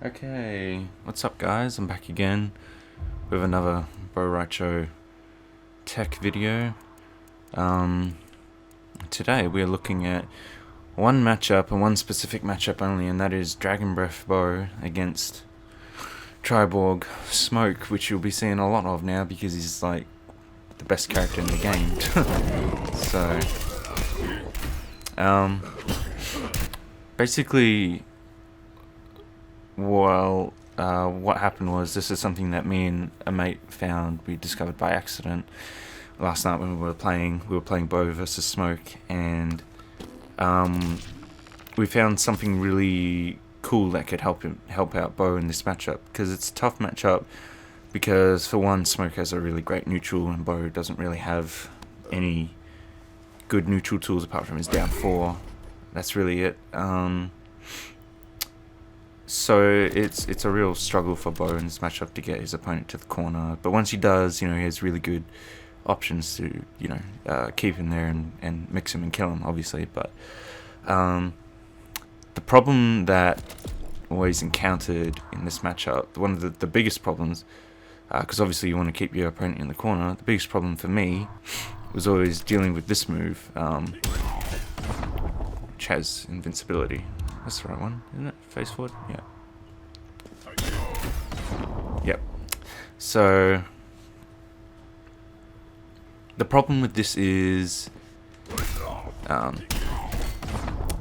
Okay, what's up guys? I'm back again with another Bo tech video. Today we're looking at one matchup and one specific matchup only, and that is Dragon Breath Bo against Triborg Smoke, which you'll be seeing a lot of now because he's like the best character in the game. So, basically, what happened was, this is something that me and a mate we discovered by accident last night when we were playing Bo versus Smoke, and we found something really cool that could help out Bo in this matchup, because it's a tough matchup because, for one, Smoke has a really great neutral and Bo doesn't really have any good neutral tools apart from his down 4. That's really it. So it's a real struggle for Bo in this matchup to get his opponent to the corner. But once he does, he has really good options to, keep him there and mix him and kill him, obviously. But the problem that always encountered in this matchup, one of the biggest problems, because obviously you want to keep your opponent in the corner, the biggest problem for me was always dealing with this move, which has invincibility. That's the right one, isn't it? Face forward? Yeah. Yep. So, the problem with this is,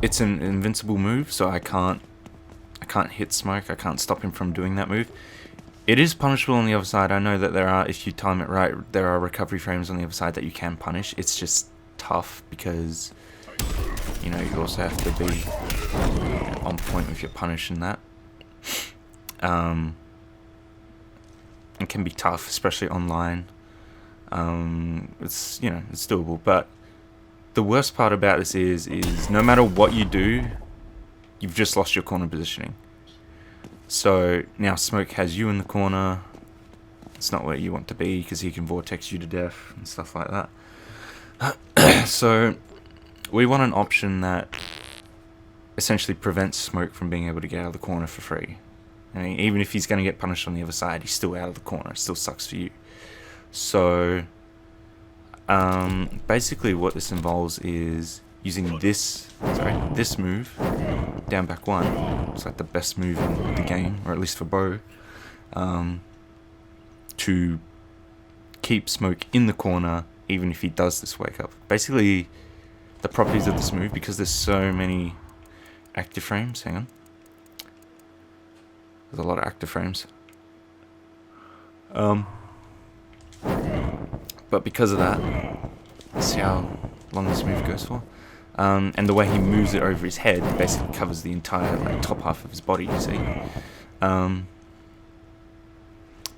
it's an invincible move, so I can't hit Smoke. I can't stop him from doing that move. It is punishable on the other side. I know that there are, if you time it right, there are recovery frames on the other side that you can punish. It's just tough because, you also have to be on point with your punish and that. It can be tough, especially online. It's it's doable, but the worst part about this is no matter what you do, you've just lost your corner positioning. So now Smoke has you in the corner. It's not where you want to be because he can vortex you to death and stuff like that. So we want an option that essentially prevents Smoke from being able to get out of the corner for free. I mean, even if he's going to get punished on the other side, he's still out of the corner. It still sucks for you. So, basically what this involves is using this move, down back 1. It's like the best move in the game, or at least for Bo, to keep Smoke in the corner even if he does this wake up. Basically, the properties of this move, because there's so many active frames, hang on. There's a lot of active frames. But because of that, let's see how long this move goes for. And the way he moves it over his head basically covers the entire top half of his body, you see.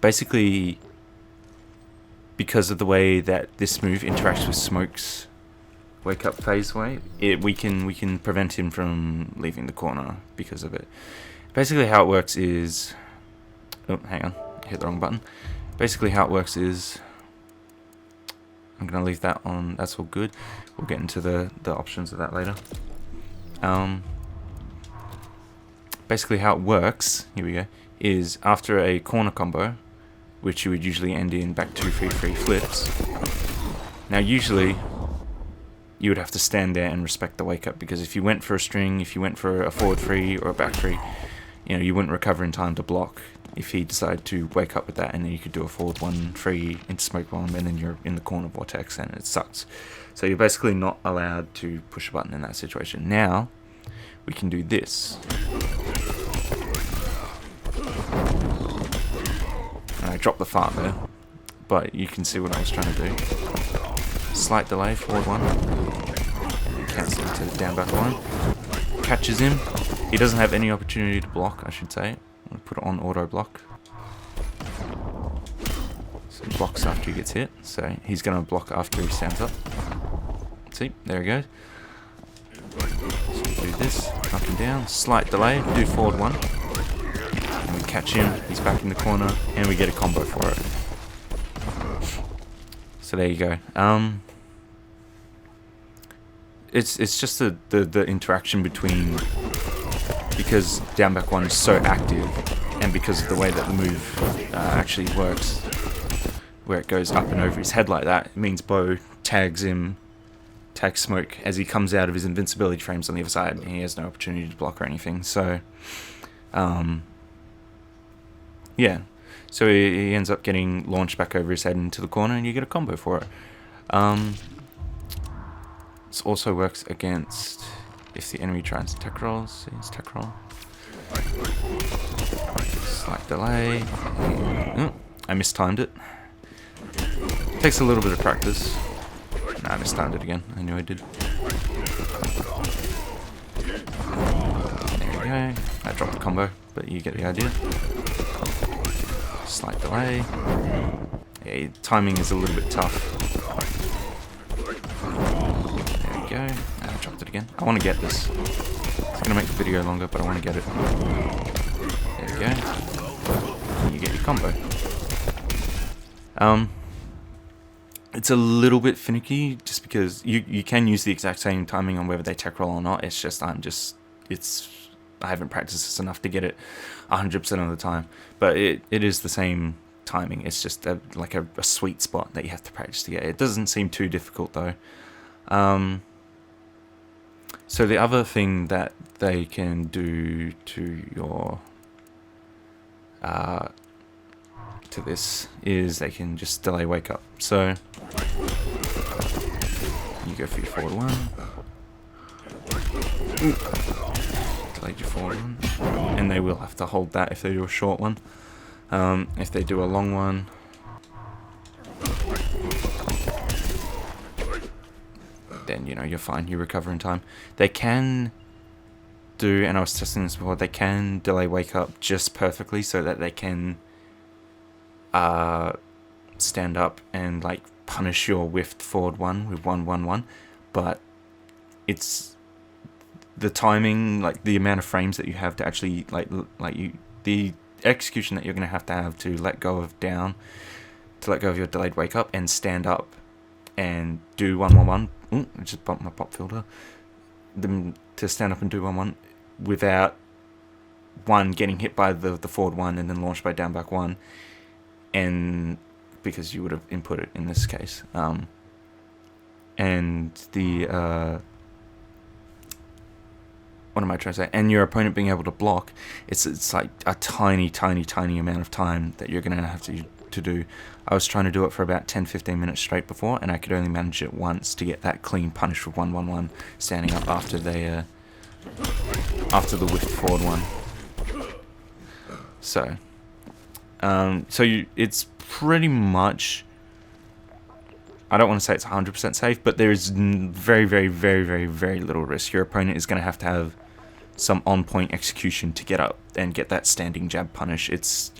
Basically, because of the way that this move interacts with Smoke's wake up phase way, we can prevent him from leaving the corner because of it. Basically how it works is, oh, hang on, hit the wrong button. Basically how it works is, I'm going to leave that on, that's all good. We'll get into the options of that later. Basically how it works, here we go, is after a corner combo, which you would usually end in back 2-3-3 flips. Now usually, you would have to stand there and respect the wake up, because if you went for a string, if you went for a forward 3 or a back 3, you wouldn't recover in time to block if he decided to wake up with that, and then you could do a forward 1-3 into Smoke Bomb, and then you're in the corner vortex, and it sucks. So you're basically not allowed to push a button in that situation. Now, we can do this. I dropped the fart there, but you can see what I was trying to do. Slight delay, forward 1. Cancel into down back 1. Catches him. He doesn't have any opportunity to block, I should say. I'll put it on auto block. So he blocks after he gets hit. So he's going to block after he stands up. See, there he goes. So do this, knock him down. Slight delay, do forward 1. And we catch him, he's back in the corner, and we get a combo for it. So there you go. It's just the interaction between because down back one is so active, and because of the way that the move actually works, where it goes up and over his head like that, it means Bo tags Smoke as he comes out of his invincibility frames on the other side, and he has no opportunity to block or anything. So, yeah. So he ends up getting launched back over his head into the corner, and you get a combo for it. This also works against if the enemy tries tech rolls. See, it's tech roll. Slight delay. Oh, I mistimed it. Takes a little bit of practice. Nah, I mistimed it again. I knew I did. There we go. I dropped the combo, but you get the idea. Slight delay. Yeah, timing is a little bit tough. There we go. I dropped it again. I want to get this. It's going to make the video longer, but I want to get it. There we go. And you get your combo. It's a little bit finicky, just because you can use the exact same timing on whether they tech roll or not. It's just I haven't practiced this enough to get it 100% of the time. But it is the same timing. It's just like a sweet spot that you have to practice to get. It doesn't seem too difficult though. So the other thing that they can do to your to this is they can just delay wake up. So you go for your forward one. Delayed your forward one. And they will have to hold that if they do a short one. If they do a long one, then you're fine, you recover in time. They can do, and I was testing this before, they can delay wake up just perfectly so that they can stand up and like punish your whiffed forward one with 1-1-1, but it's the timing, like the amount of frames that you have to actually the execution that you're going to have to let go of your delayed wake up and stand up and do 1-1-1. Ooh, I just bumped my pop filter. To stand up and do 1-1 without one getting hit by the forward one and then launched by down back one, and because you would have input it in this case, and the what am I trying to say? And your opponent being able to block, it's like a tiny amount of time that you're gonna have to do. I was trying to do it for about 10-15 minutes straight before, and I could only manage it once to get that clean punish with 1-1-1 standing up after the whiffed forward one. So it's pretty much, I don't want to say it's 100% safe, but there is very little risk. Your opponent is going to have some on-point execution to get up and get that standing jab punish.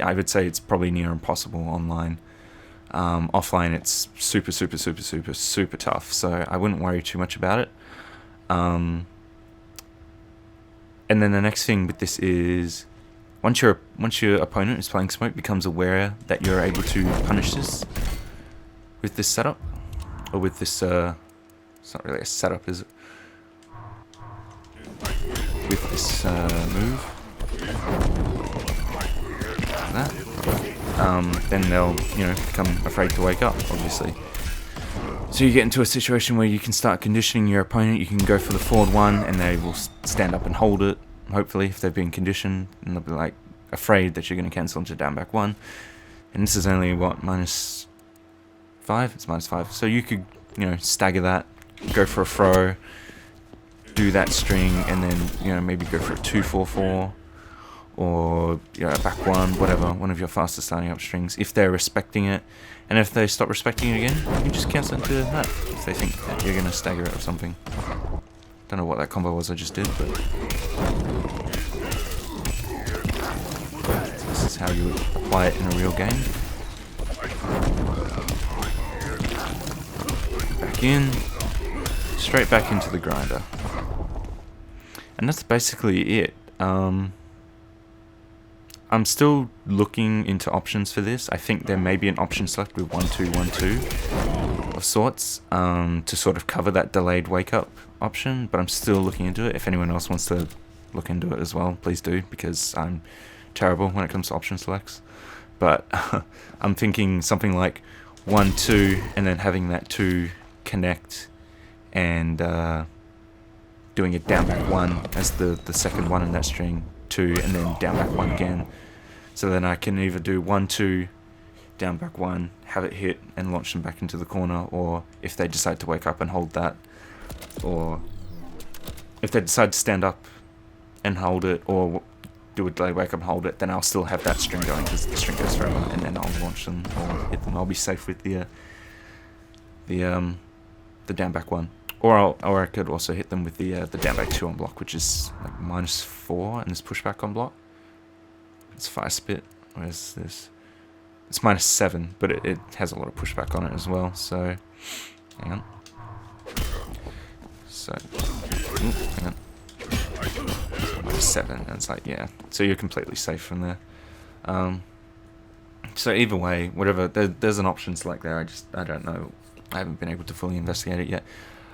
I would say it's probably near impossible online. Offline, it's super tough, so I wouldn't worry too much about it. And then the next thing with this is, once your opponent who's playing Smoke becomes aware that you're able to punish this with this setup, or with this, it's not really a setup, is it? With this move, like that, then they'll become afraid to wake up, obviously. So you get into a situation where you can start conditioning your opponent. You can go for the forward one, and they will stand up and hold it. Hopefully, if they've been conditioned, and they'll be like afraid that you're going to cancel into down back one. And this is only what, -5? It's -5. So you could stagger that, go for a throw, do that string, and then maybe go for a 2-4-4 or back one, whatever, one of your fastest starting up strings if they're respecting it. And if they stop respecting it again, you can just cancel into that if they think that you're going to stagger it or something. Don't know what that combo was I just did, but this is how you would apply it in a real game. Back in, straight back into the grinder. And that's basically it. I'm still looking into options for this. I think there may be an option select with 1-2-1-2 of sorts, to sort of cover that delayed wake up option, but I'm still looking into it. If anyone else wants to look into it as well. Please do, because I'm terrible when it comes to option selects. But I'm thinking something like 1, 2, and then having that 2 connect, and doing a down back 1 as the second one in that string, 2, and then down back 1 again. So then I can either do 1, 2, down back 1, have it hit and launch them back into the corner, or if they decide to wake up and hold that, or if they decide to stand up and hold it, or do a delay wake up and hold it, then I'll still have that string going because the string goes forever, and then I'll launch them or hit them. I'll be safe with the down back 1, or I could also hit them with the down back 2 on block, which is like -4 and this pushback on block. It's fire spit. Where's this? It's -7, but it has a lot of pushback on it as well. So hang on. So hang on. -7, and it's like, yeah, so you're completely safe from there. So either way, whatever, there's an option select there. I don't know, I haven't been able to fully investigate it yet.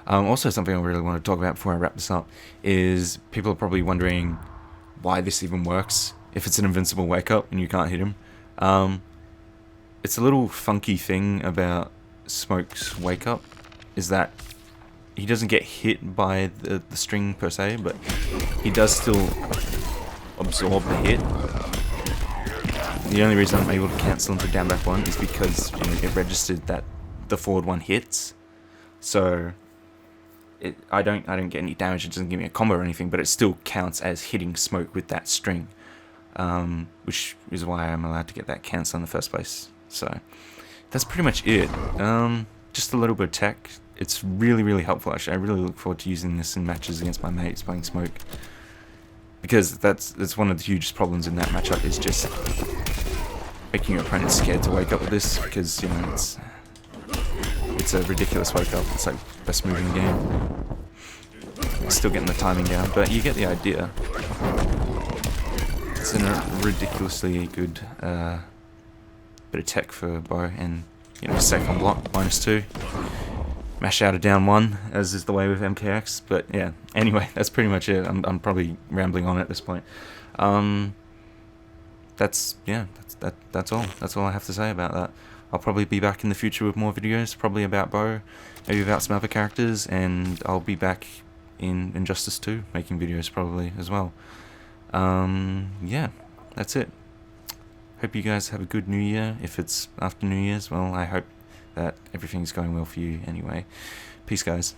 Also, something I really want to talk about before I wrap this up is people are probably wondering why this even works if it's an invincible wake up and you can't hit him. It's a little funky thing about Smoke's wake up is that he doesn't get hit by the string per se, but he does still absorb the hit. The only reason I'm able to cancel into down back 1 is because it registered that the forward 1 hits. So I don't get any damage. It doesn't give me a combo or anything, but it still counts as hitting Smoke with that string, which is why I'm allowed to get that cancel in the first place. So that's pretty much it. Just a little bit of tech. It's really, really helpful, actually. I really look forward to using this in matches against my mates playing Smoke, because that's one of the hugest problems in that matchup, is just making your opponent scared to wake up with this, because it's a ridiculous wake up. It's like best move in the game. Still getting the timing down, but you get the idea. It's a ridiculously good bit of tech for Bo, and safe on block, -2. Mash out a down 1, as is the way with MKX. But yeah, anyway, that's pretty much it. I'm probably rambling on at this point. That's all. That's all I have to say about that. I'll probably be back in the future with more videos, probably about Bo, maybe about some other characters, and I'll be back in Injustice 2 making videos probably as well. Yeah, that's it. Hope you guys have a good New Year. If it's after New Year's, well, I hope that everything's going well for you anyway. Peace, guys.